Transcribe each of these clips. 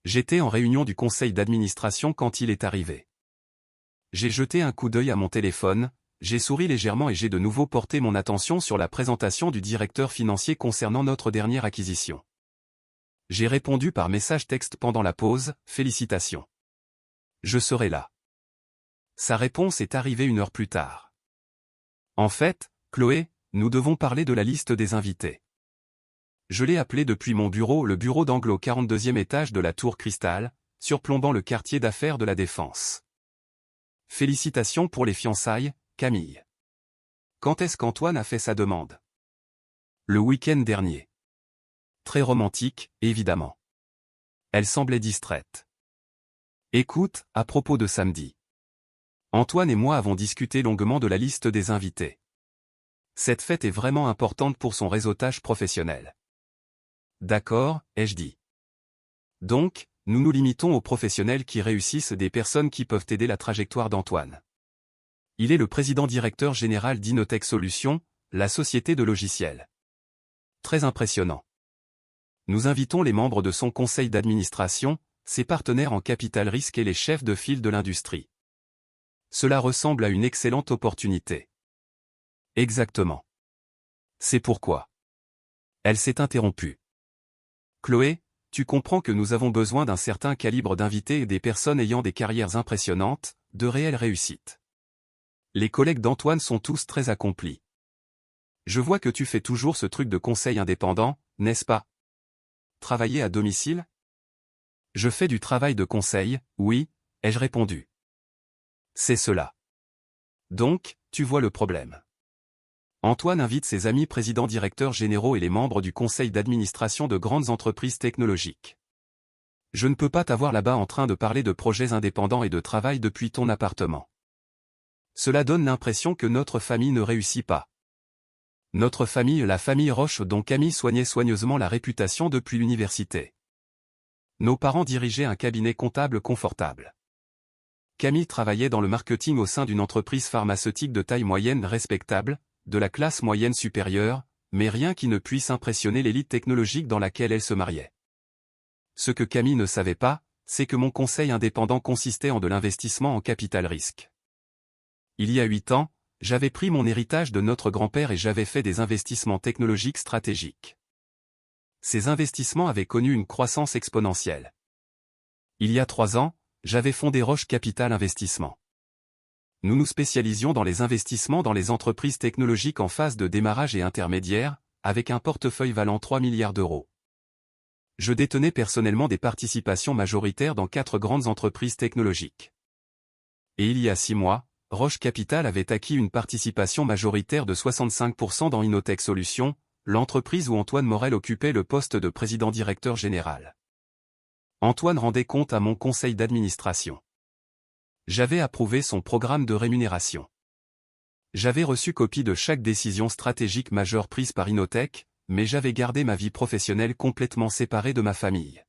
J'étais en réunion du conseil d'administration quand il est arrivé. J'ai jeté un coup d'œil à mon téléphone, j'ai souri légèrement et j'ai de nouveau porté mon attention sur la présentation du directeur financier concernant notre dernière acquisition. J'ai répondu par message texte pendant la pause, félicitations. Je serai là. Sa réponse est arrivée 1 heure plus tard. En fait, Chloé, nous devons parler de la liste des invités. Je l'ai appelé depuis mon bureau, le bureau d'angle au 42e étage de la Tour Cristal, surplombant le quartier d'affaires de la Défense. Félicitations pour les fiançailles, Camille. Quand est-ce qu'Antoine a fait sa demande? Le week-end dernier. Très romantique, évidemment. Elle semblait distraite. Écoute, à propos de samedi. Antoine et moi avons discuté longuement de la liste des invités. Cette fête est vraiment importante pour son réseautage professionnel. D'accord, ai-je dit. Donc, nous nous limitons aux professionnels qui réussissent, des personnes qui peuvent aider la trajectoire d'Antoine. Il est le président-directeur général d'Inotech Solutions, la société de logiciels. Très impressionnant. Nous invitons les membres de son conseil d'administration, ses partenaires en capital risque et les chefs de file de l'industrie. Cela ressemble à une excellente opportunité. Exactement. C'est pourquoi. Elle s'est interrompue. Chloé, tu comprends que nous avons besoin d'un certain calibre d'invités et des personnes ayant des carrières impressionnantes, de réelles réussites. Les collègues d'Antoine sont tous très accomplis. Je vois que tu fais toujours ce truc de conseil indépendant, n'est-ce pas? Travailler à domicile? Je fais du travail de conseil, oui, ai-je répondu. C'est cela. Donc, tu vois le problème. Antoine invite ses amis présidents-directeurs généraux et les membres du conseil d'administration de grandes entreprises technologiques. Je ne peux pas t'avoir là-bas en train de parler de projets indépendants et de travail depuis ton appartement. Cela donne l'impression que notre famille ne réussit pas. Notre famille, la famille Roche dont Camille soignait soigneusement la réputation depuis l'université. Nos parents dirigeaient un cabinet comptable confortable. Camille travaillait dans le marketing au sein d'une entreprise pharmaceutique de taille moyenne respectable, de la classe moyenne supérieure, mais rien qui ne puisse impressionner l'élite technologique dans laquelle elle se mariait. Ce que Camille ne savait pas, c'est que mon conseil indépendant consistait en de l'investissement en capital risque. Il y a 8 ans, j'avais pris mon héritage de notre grand-père et j'avais fait des investissements technologiques stratégiques. Ces investissements avaient connu une croissance exponentielle. Il y a 3 ans, j'avais fondé Roche Capital Investissement. Nous nous spécialisions dans les investissements dans les entreprises technologiques en phase de démarrage et intermédiaire, avec un portefeuille valant 3 milliards d'euros. Je détenais personnellement des participations majoritaires dans 4 grandes entreprises technologiques. Et il y a 6 mois, Roche Capital avait acquis une participation majoritaire de 65% dans Inotech Solutions, l'entreprise où Antoine Morel occupait le poste de président-directeur général. Antoine rendait compte à mon conseil d'administration. J'avais approuvé son programme de rémunération. J'avais reçu copie de chaque décision stratégique majeure prise par Inotech, mais j'avais gardé ma vie professionnelle complètement séparée de ma famille.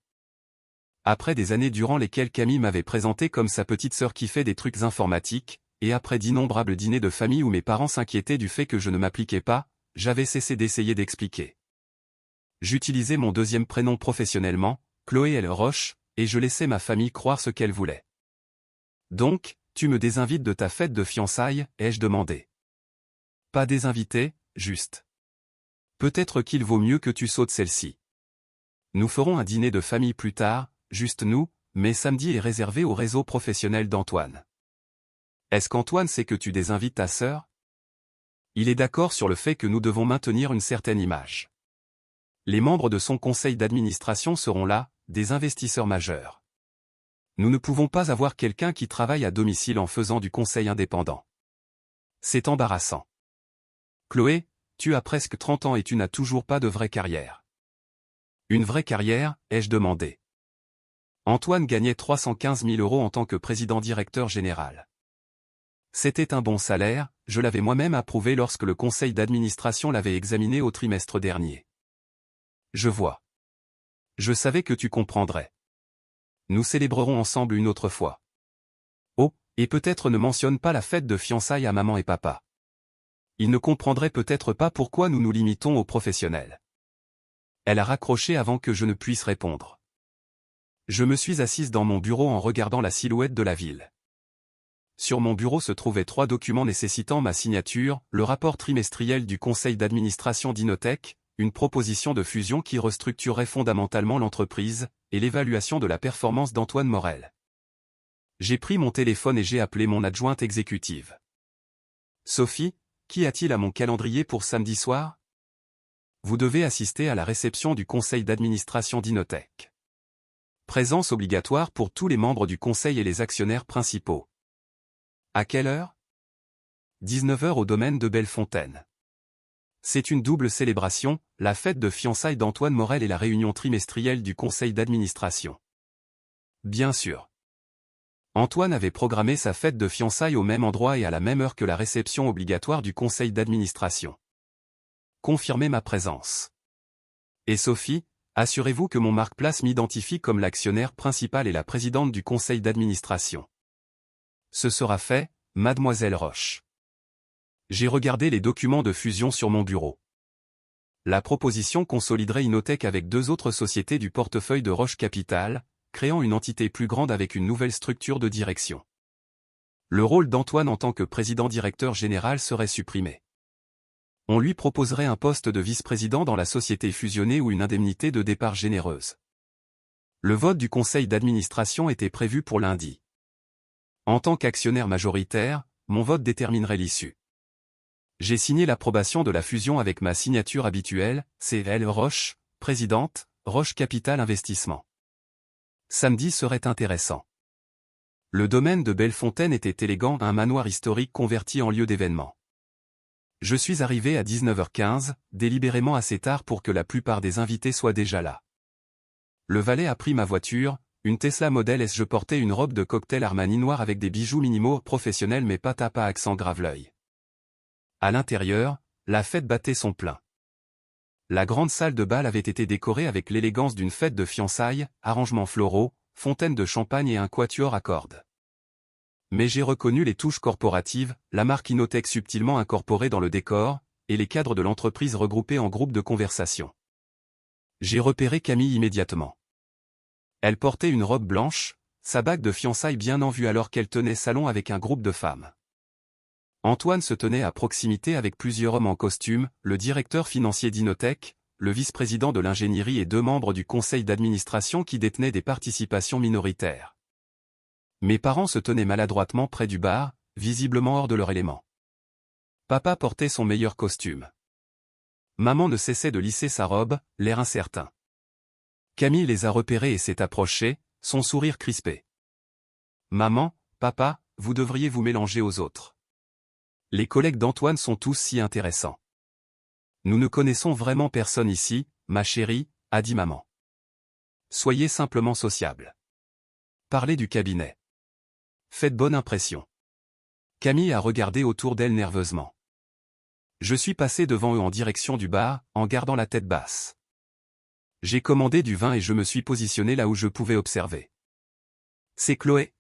Après des années durant lesquelles Camille m'avait présenté comme sa petite sœur qui fait des trucs informatiques, et après d'innombrables dîners de famille où mes parents s'inquiétaient du fait que je ne m'appliquais pas, j'avais cessé d'essayer d'expliquer. J'utilisais mon deuxième prénom professionnellement, Chloé L. Roche, et je laissais ma famille croire ce qu'elle voulait. Donc, tu me désinvites de ta fête de fiançailles, ai-je demandé. Pas désinvité, juste. Peut-être qu'il vaut mieux que tu sautes celle-ci. Nous ferons un dîner de famille plus tard, juste nous, mais samedi est réservé au réseau professionnel d'Antoine. Est-ce qu'Antoine sait que tu désinvites ta sœur? Il est d'accord sur le fait que nous devons maintenir une certaine image. Les membres de son conseil d'administration seront là, des investisseurs majeurs. Nous ne pouvons pas avoir quelqu'un qui travaille à domicile en faisant du conseil indépendant. C'est embarrassant. Chloé, tu as presque 30 ans et tu n'as toujours pas de vraie carrière. Une vraie carrière, ai-je demandé. Antoine gagnait 315 000 € en tant que président-directeur général. C'était un bon salaire, je l'avais moi-même approuvé lorsque le conseil d'administration l'avait examiné au trimestre dernier. Je vois. Je savais que tu comprendrais. Nous célébrerons ensemble une autre fois. Oh, et peut-être ne mentionne pas la fête de fiançailles à maman et papa. Ils ne comprendraient peut-être pas pourquoi nous nous limitons aux professionnels. Elle a raccroché avant que je ne puisse répondre. Je me suis assise dans mon bureau en regardant la silhouette de la ville. Sur mon bureau se trouvaient 3 documents nécessitant ma signature, le rapport trimestriel du conseil d'administration d'Inotech, une proposition de fusion qui restructurerait fondamentalement l'entreprise, et l'évaluation de la performance d'Antoine Morel. J'ai pris mon téléphone et j'ai appelé mon adjointe exécutive. Sophie, qu'y a-t-il à mon calendrier pour samedi soir? Vous devez assister à la réception du conseil d'administration d'Inotech. Présence obligatoire pour tous les membres du conseil et les actionnaires principaux. À quelle heure? 19 h au domaine de Bellefontaine. C'est une double célébration, la fête de fiançailles d'Antoine Morel et la réunion trimestrielle du conseil d'administration. Bien sûr. Antoine avait programmé sa fête de fiançailles au même endroit et à la même heure que la réception obligatoire du conseil d'administration. Confirmez ma présence. Et Sophie, assurez-vous que mon marque-place m'identifie comme l'actionnaire principal et la présidente du conseil d'administration. Ce sera fait, mademoiselle Roche. J'ai regardé les documents de fusion sur mon bureau. La proposition consoliderait Inotech avec 2 autres sociétés du portefeuille de Roche Capital, créant une entité plus grande avec une nouvelle structure de direction. Le rôle d'Antoine en tant que président-directeur général serait supprimé. On lui proposerait un poste de vice-président dans la société fusionnée ou une indemnité de départ généreuse. Le vote du conseil d'administration était prévu pour lundi. En tant qu'actionnaire majoritaire, mon vote déterminerait l'issue. J'ai signé l'approbation de la fusion avec ma signature habituelle, C.L. Roche, présidente, Roche Capital Investissement. Samedi serait intéressant. Le domaine de Bellefontaine était élégant, un manoir historique converti en lieu d'événement. Je suis arrivé à 19 h 15, délibérément assez tard pour que la plupart des invités soient déjà là. Le valet a pris ma voiture, une Tesla Model S. Je portais une robe de cocktail Armani noire avec des bijoux minimaux professionnels mais pas tape à accent grave l'œil. À l'intérieur, la fête battait son plein. La grande salle de bal avait été décorée avec l'élégance d'une fête de fiançailles, arrangements floraux, fontaines de champagne et un quatuor à cordes. Mais j'ai reconnu les touches corporatives, la marque Inotech subtilement incorporée dans le décor, et les cadres de l'entreprise regroupés en groupes de conversation. J'ai repéré Camille immédiatement. Elle portait une robe blanche, sa bague de fiançailles bien en vue alors qu'elle tenait salon avec un groupe de femmes. Antoine se tenait à proximité avec plusieurs hommes en costume, le directeur financier d'Inotech, le vice-président de l'ingénierie et 2 membres du conseil d'administration qui détenaient des participations minoritaires. Mes parents se tenaient maladroitement près du bar, visiblement hors de leur élément. Papa portait son meilleur costume. Maman ne cessait de lisser sa robe, l'air incertain. Camille les a repérés et s'est approchée, son sourire crispé. « Maman, papa, vous devriez vous mélanger aux autres. Les collègues d'Antoine sont tous si intéressants. Nous ne connaissons vraiment personne ici, ma chérie, a dit maman. Soyez simplement sociable. Parlez du cabinet. Faites bonne impression. Camille a regardé autour d'elle nerveusement. Je suis passé devant eux en direction du bar, en gardant la tête basse. J'ai commandé du vin et je me suis positionné là où je pouvais observer. C'est Chloé.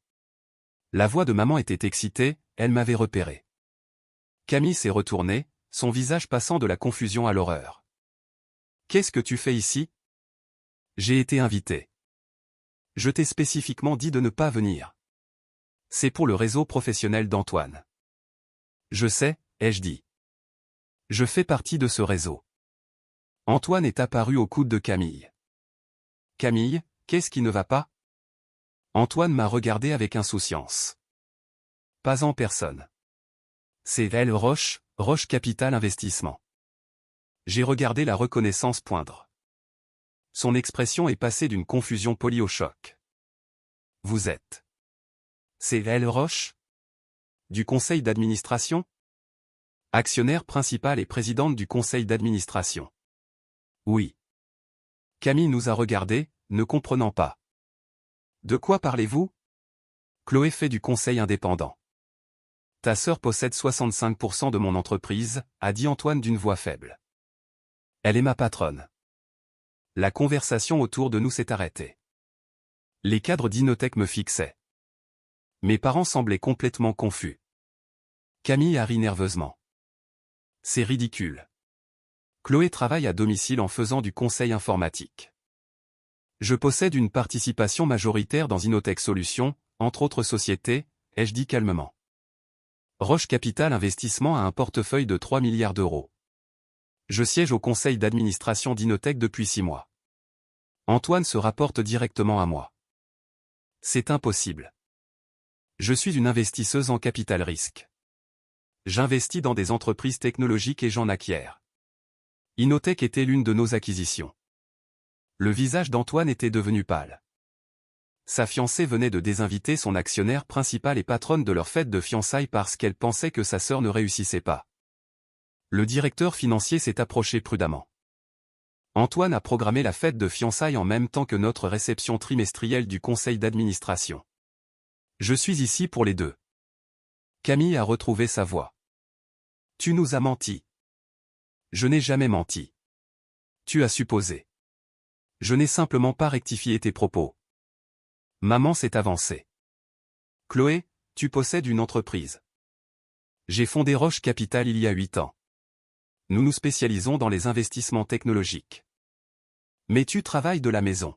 La voix de maman était excitée, elle m'avait repéré. Camille s'est retournée, son visage passant de la confusion à l'horreur. « Qu'est-ce que tu fais ici ?» J'ai été invité. Je t'ai spécifiquement dit de ne pas venir. C'est pour le réseau professionnel d'Antoine. Je sais, ai-je dit. Je fais partie de ce réseau. Antoine est apparu au coude de Camille. Camille, qu'est-ce qui ne va pas? Antoine m'a regardé avec insouciance. Pas en personne. C'est elle Roche, Roche Capital Investissement. J'ai regardé la reconnaissance poindre. Son expression est passée d'une confusion polie au choc. Vous êtes. C'est elle Roche? Du conseil d'administration? Actionnaire principal et présidente du conseil d'administration. Oui. Camille nous a regardés, ne comprenant pas. De quoi parlez-vous? Chloé fait du conseil indépendant. Ta sœur possède 65% de mon entreprise, a dit Antoine d'une voix faible. Elle est ma patronne. La conversation autour de nous s'est arrêtée. Les cadres d'Inotech me fixaient. Mes parents semblaient complètement confus. Camille a ri nerveusement. C'est ridicule. Chloé travaille à domicile en faisant du conseil informatique. Je possède une participation majoritaire dans Innotech Solutions, entre autres sociétés, ai-je dit calmement. Roche Capital Investissement a un portefeuille de 3 milliards d'euros. Je siège au conseil d'administration d'Innotech depuis 6 mois. Antoine se rapporte directement à moi. C'est impossible. Je suis une investisseuse en capital risque. J'investis dans des entreprises technologiques et j'en acquiers. Innotech était l'une de nos acquisitions. Le visage d'Antoine était devenu pâle. Sa fiancée venait de désinviter son actionnaire principal et patronne de leur fête de fiançailles parce qu'elle pensait que sa sœur ne réussissait pas. Le directeur financier s'est approché prudemment. Antoine a programmé la fête de fiançailles en même temps que notre réception trimestrielle du conseil d'administration. Je suis ici pour les deux. Camille a retrouvé sa voix. Tu nous as menti. Je n'ai jamais menti. Tu as supposé. Je n'ai simplement pas rectifié tes propos. Maman s'est avancée. Chloé, tu possèdes une entreprise. J'ai fondé Roche Capital il y a 8 ans. Nous nous spécialisons dans les investissements technologiques. Mais tu travailles de la maison.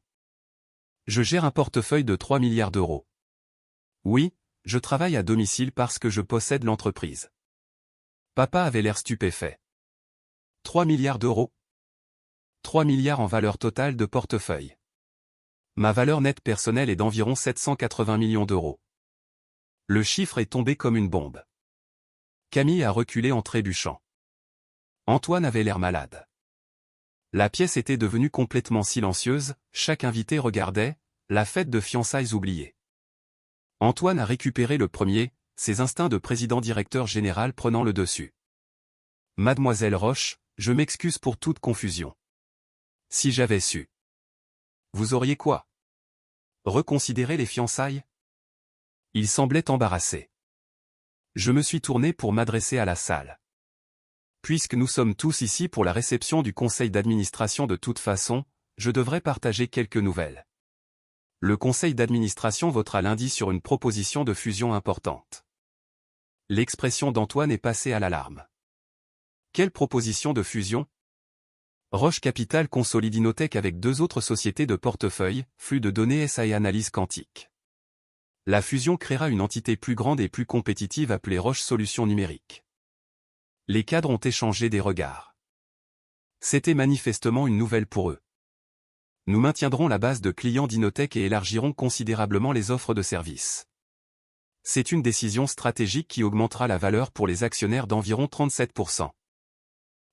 Je gère un portefeuille de 3 milliards d'euros. Oui, je travaille à domicile parce que je possède l'entreprise. Papa avait l'air stupéfait. 3 milliards d'euros. 3 milliards en valeur totale de portefeuille. Ma valeur nette personnelle est d'environ 780 millions d'euros. Le chiffre est tombé comme une bombe. Camille a reculé en trébuchant. Antoine avait l'air malade. La pièce était devenue complètement silencieuse, chaque invité regardait, la fête de fiançailles oubliée. Antoine a récupéré le premier, ses instincts de président-directeur général prenant le dessus. Mademoiselle Roche, je m'excuse pour toute confusion. Si j'avais su. Vous auriez quoi? Reconsidérer les fiançailles? Il semblait embarrassé. Je me suis tourné pour m'adresser à la salle. Puisque nous sommes tous ici pour la réception du conseil d'administration de toute façon, je devrais partager quelques nouvelles. Le conseil d'administration votera lundi sur une proposition de fusion importante. L'expression d'Antoine est passée à l'alarme. Quelle proposition de fusion? Roche Capital consolide Innotech avec 2 autres sociétés de portefeuille, flux de données SA et analyse quantique. La fusion créera une entité plus grande et plus compétitive appelée Roche Solutions Numériques. Les cadres ont échangé des regards. C'était manifestement une nouvelle pour eux. Nous maintiendrons la base de clients d'Innotech et élargirons considérablement les offres de services. C'est une décision stratégique qui augmentera la valeur pour les actionnaires d'environ 37%.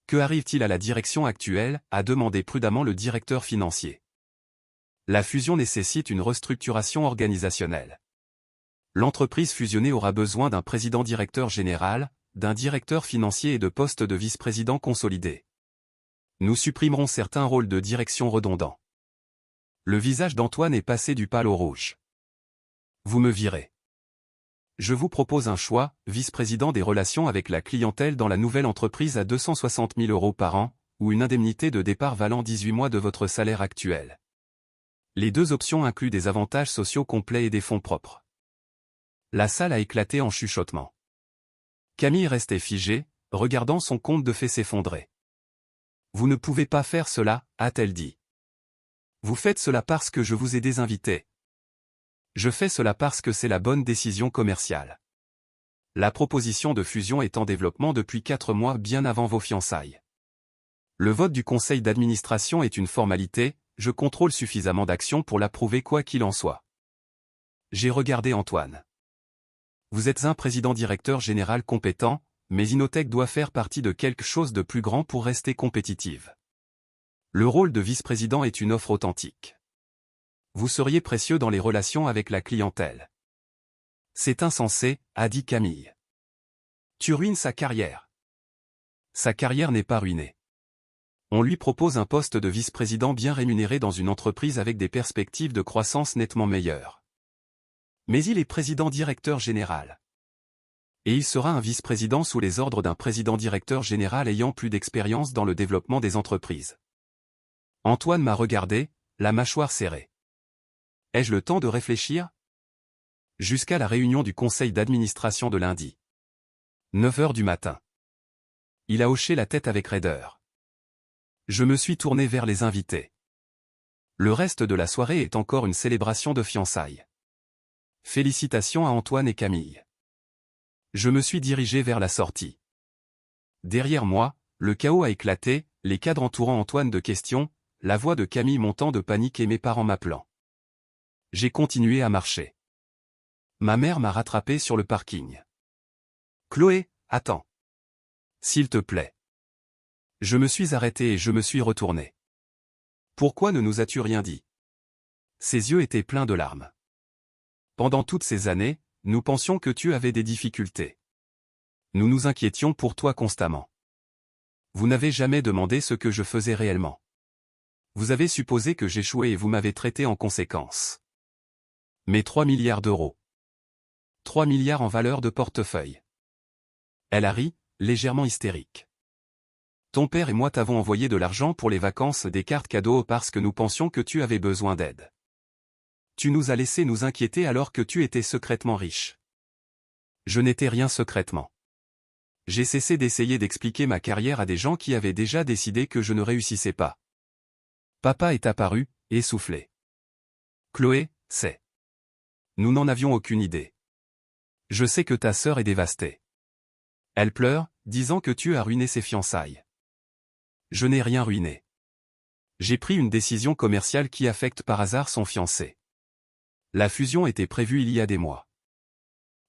Que arrive-t-il à la direction actuelle? A demandé prudemment le directeur financier. La fusion nécessite une restructuration organisationnelle. L'entreprise fusionnée aura besoin d'un président-directeur général, d'un directeur financier et de postes de vice-président consolidés. Nous supprimerons certains rôles de direction redondants. Le visage d'Antoine est passé du pâle au rouge. Vous me virez. Je vous propose un choix, vice-président des relations avec la clientèle dans la nouvelle entreprise à 260 000 euros par an, ou une indemnité de départ valant 18 mois de votre salaire actuel. Les 2 options incluent des avantages sociaux complets et des fonds propres. La salle a éclaté en chuchotements. Camille restait figée, regardant son compte de fait s'effondrer. Vous ne pouvez pas faire cela, a-t-elle dit. Vous faites cela parce que je vous ai désinvité. Je fais cela parce que c'est la bonne décision commerciale. La proposition de fusion est en développement depuis 4 mois bien avant vos fiançailles. Le vote du conseil d'administration est une formalité, je contrôle suffisamment d'actions pour l'approuver quoi qu'il en soit. J'ai regardé Antoine. Vous êtes un président-directeur général compétent, mais Innotech doit faire partie de quelque chose de plus grand pour rester compétitive. Le rôle de vice-président est une offre authentique. Vous seriez précieux dans les relations avec la clientèle. C'est insensé, a dit Camille. Tu ruines sa carrière. Sa carrière n'est pas ruinée. On lui propose un poste de vice-président bien rémunéré dans une entreprise avec des perspectives de croissance nettement meilleures. Mais il est président-directeur général. Et il sera un vice-président sous les ordres d'un président-directeur général ayant plus d'expérience dans le développement des entreprises. Antoine m'a regardé, la mâchoire serrée. Ai-je le temps de réfléchir? Jusqu'à la réunion du conseil d'administration de lundi. 9 heures du matin. Il a hoché la tête avec raideur. Je me suis tourné vers les invités. Le reste de la soirée est encore une célébration de fiançailles. Félicitations à Antoine et Camille. Je me suis dirigé vers la sortie. Derrière moi, le chaos a éclaté, les cadres entourant Antoine de questions, la voix de Camille montant de panique et mes parents m'appelant. J'ai continué à marcher. Ma mère m'a rattrapé sur le parking. Chloé, attends. S'il te plaît. Je me suis arrêté et je me suis retourné. Pourquoi ne nous as-tu rien dit? Ses yeux étaient pleins de larmes. Pendant toutes ces années, nous pensions que tu avais des difficultés. Nous nous inquiétions pour toi constamment. Vous n'avez jamais demandé ce que je faisais réellement. Vous avez supposé que j'échouais et vous m'avez traité en conséquence. Mais 3 milliards d'euros. 3 milliards en valeur de portefeuille. Elle a ri, légèrement hystérique. Ton père et moi t'avons envoyé de l'argent pour les vacances, des cartes cadeaux parce que nous pensions que tu avais besoin d'aide. Tu nous as laissé nous inquiéter alors que tu étais secrètement riche. Je n'étais rien secrètement. J'ai cessé d'essayer d'expliquer ma carrière à des gens qui avaient déjà décidé que je ne réussissais pas. Papa est apparu, essoufflé. Chloé, c'est. Nous n'en avions aucune idée. Je sais que ta sœur est dévastée. Elle pleure, disant que tu as ruiné ses fiançailles. Je n'ai rien ruiné. J'ai pris une décision commerciale qui affecte par hasard son fiancé. La fusion était prévue il y a des mois.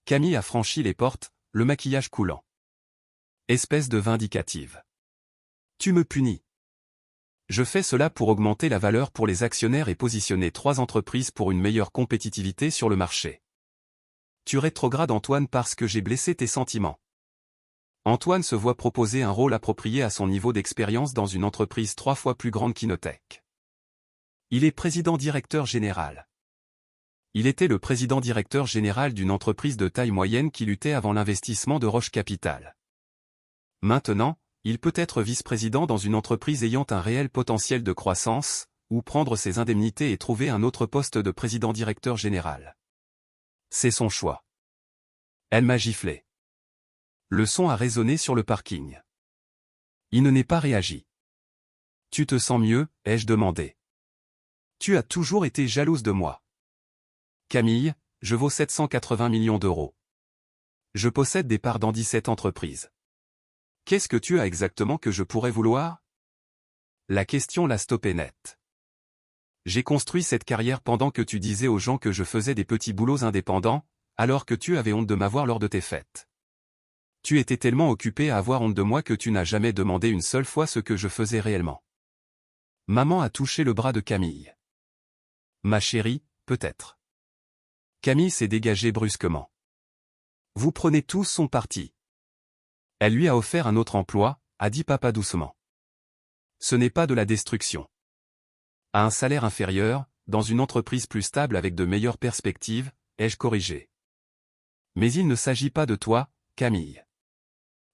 Camille a franchi les portes, le maquillage coulant. Espèce de vindicative. Tu me punis. Je fais cela pour augmenter la valeur pour les actionnaires et positionner 3 entreprises pour une meilleure compétitivité sur le marché. Tu rétrogrades Antoine parce que j'ai blessé tes sentiments. Antoine se voit proposer un rôle approprié à son niveau d'expérience dans une entreprise 3 fois plus grande qu'Inotech. Il est président-directeur général. Il était le président-directeur général d'une entreprise de taille moyenne qui luttait avant l'investissement de Roche Capital. Maintenant, il peut être vice-président dans une entreprise ayant un réel potentiel de croissance, ou prendre ses indemnités et trouver un autre poste de président-directeur général. C'est son choix. Elle m'a giflé. Le son a résonné sur le parking. Il ne n'est pas réagi. Tu te sens mieux, ai-je demandé. Tu as toujours été jalouse de moi. Camille, je vaux 780 millions d'euros. Je possède des parts dans 17 entreprises. Qu'est-ce que tu as exactement que je pourrais vouloir? La question l'a stoppé net. J'ai construit cette carrière pendant que tu disais aux gens que je faisais des petits boulots indépendants, alors que tu avais honte de m'avoir lors de tes fêtes. Tu étais tellement occupé à avoir honte de moi que tu n'as jamais demandé une seule fois ce que je faisais réellement. Maman a touché le bras de Camille. Ma chérie, peut-être. Camille s'est dégagée brusquement. Vous prenez tous son parti. Elle lui a offert un autre emploi, a dit papa doucement. Ce n'est pas de la destruction. À un salaire inférieur, dans une entreprise plus stable avec de meilleures perspectives, ai-je corrigé. Mais il ne s'agit pas de toi, Camille.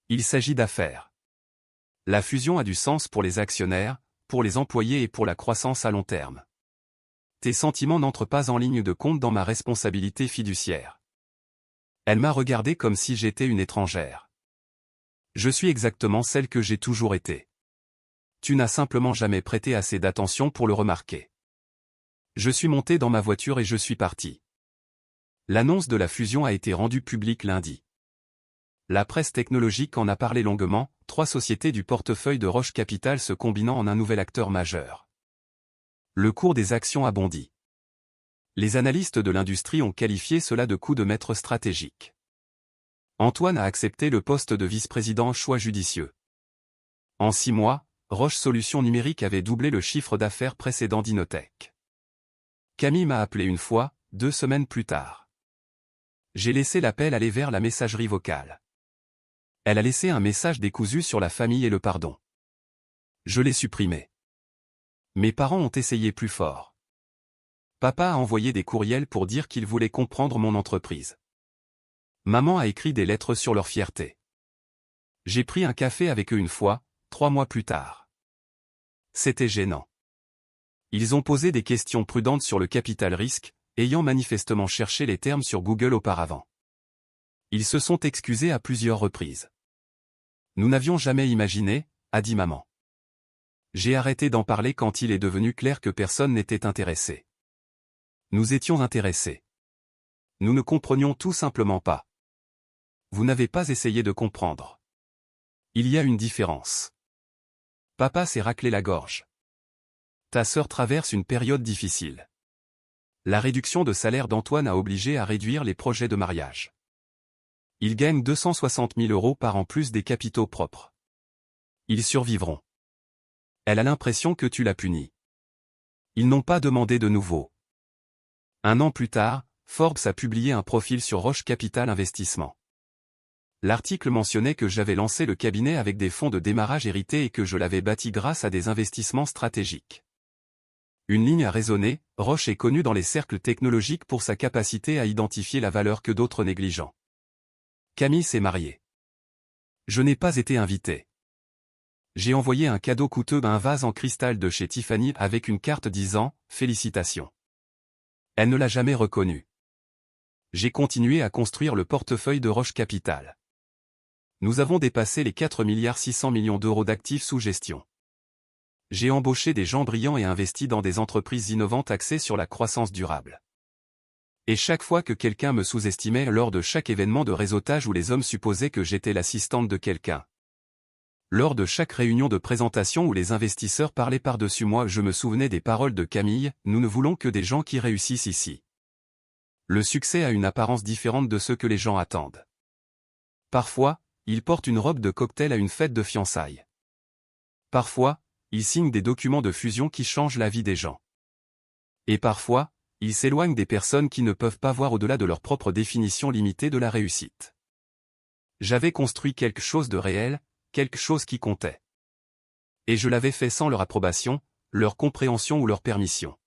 Il s'agit d'affaires. La fusion a du sens pour les actionnaires, pour les employés et pour la croissance à long terme. Tes sentiments n'entrent pas en ligne de compte dans ma responsabilité fiduciaire. Elle m'a regardé comme si j'étais une étrangère. Je suis exactement celle que j'ai toujours été. Tu n'as simplement jamais prêté assez d'attention pour le remarquer. Je suis monté dans ma voiture et je suis parti. L'annonce de la fusion a été rendue publique lundi. La presse technologique en a parlé longuement, 3 sociétés du portefeuille de Roche Capital se combinant en un nouvel acteur majeur. Le cours des actions a bondi. Les analystes de l'industrie ont qualifié cela de coup de maître stratégique. Antoine a accepté le poste de vice-président, choix judicieux. En 6 mois, Roche Solutions Numériques avait doublé le chiffre d'affaires précédent d'Inotech. Camille m'a appelé une fois, 2 semaines plus tard. J'ai laissé l'appel aller vers la messagerie vocale. Elle a laissé un message décousu sur la famille et le pardon. Je l'ai supprimé. Mes parents ont essayé plus fort. Papa a envoyé des courriels pour dire qu'il voulait comprendre mon entreprise. Maman a écrit des lettres sur leur fierté. J'ai pris un café avec eux une fois, 3 mois plus tard. C'était gênant. Ils ont posé des questions prudentes sur le capital risque, ayant manifestement cherché les termes sur Google auparavant. Ils se sont excusés à plusieurs reprises. Nous n'avions jamais imaginé, a dit maman. J'ai arrêté d'en parler quand il est devenu clair que personne n'était intéressé. Nous étions intéressés. Nous ne comprenions tout simplement pas. Vous n'avez pas essayé de comprendre. Il y a une différence. Papa s'est raclé la gorge. Ta sœur traverse une période difficile. La réduction de salaire d'Antoine a obligé à réduire les projets de mariage. Ils gagnent 260 000 € par an plus des capitaux propres. Ils survivront. Elle a l'impression que tu l'as puni. Ils n'ont pas demandé de nouveau. Un an plus tard, Forbes a publié un profil sur Roche Capital Investissement. L'article mentionnait que j'avais lancé le cabinet avec des fonds de démarrage hérités et que je l'avais bâti grâce à des investissements stratégiques. Une ligne a résonné, Roche est connu dans les cercles technologiques pour sa capacité à identifier la valeur que d'autres négligent. Camille s'est mariée. Je n'ai pas été invité. J'ai envoyé un cadeau coûteux, un vase en cristal de chez Tiffany avec une carte disant « Félicitations ». Elle ne l'a jamais reconnu. J'ai continué à construire le portefeuille de Roche Capital. Nous avons dépassé les 4,6 milliards d'euros d'actifs sous gestion. J'ai embauché des gens brillants et investi dans des entreprises innovantes axées sur la croissance durable. Et chaque fois que quelqu'un me sous-estimait lors de chaque événement de réseautage où les hommes supposaient que j'étais l'assistante de quelqu'un. Lors de chaque réunion de présentation où les investisseurs parlaient par-dessus moi, je me souvenais des paroles de Camille, nous ne voulons que des gens qui réussissent ici. Le succès a une apparence différente de ce que les gens attendent. Parfois, il porte une robe de cocktail à une fête de fiançailles. Parfois, il signe des documents de fusion qui changent la vie des gens. Et parfois, il s'éloigne des personnes qui ne peuvent pas voir au-delà de leur propre définition limitée de la réussite. J'avais construit quelque chose de réel, quelque chose qui comptait. Et je l'avais fait sans leur approbation, leur compréhension ou leur permission.